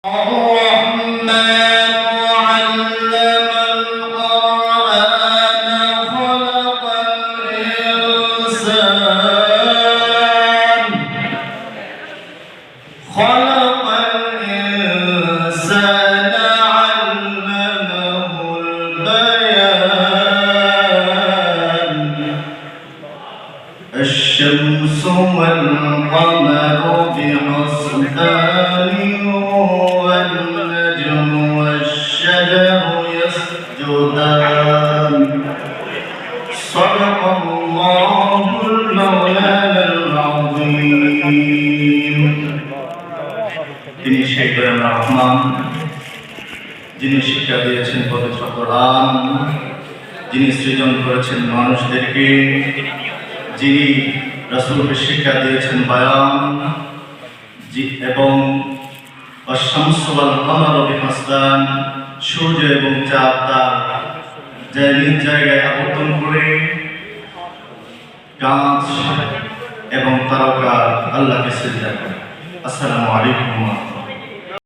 الرحمن علم القرآن خلق الإنسان علمه البيان الشمس والقمر بحسبان والنجم والشجر يسجدان صدق الله المولانا العظيم তিনি সেই দয়াল রহমান যিনি শিক্ষা দিয়েছেন পবিত্র কোরআন, যিনি সৃজন করেছেন মানুষদেরকে, যিনি রাসূলকে শিক্ষা দিয়েছেন বায়ান এবং আশ-শামসু ওয়াল কমারু বিহিসবান, সূর্য এবং চাঁদ তার নিজ জায়গায় আবর্তন করে গাছ এবং তারকা আল্লাহকে সিজদা করে। আসসালামু আলাইকুম।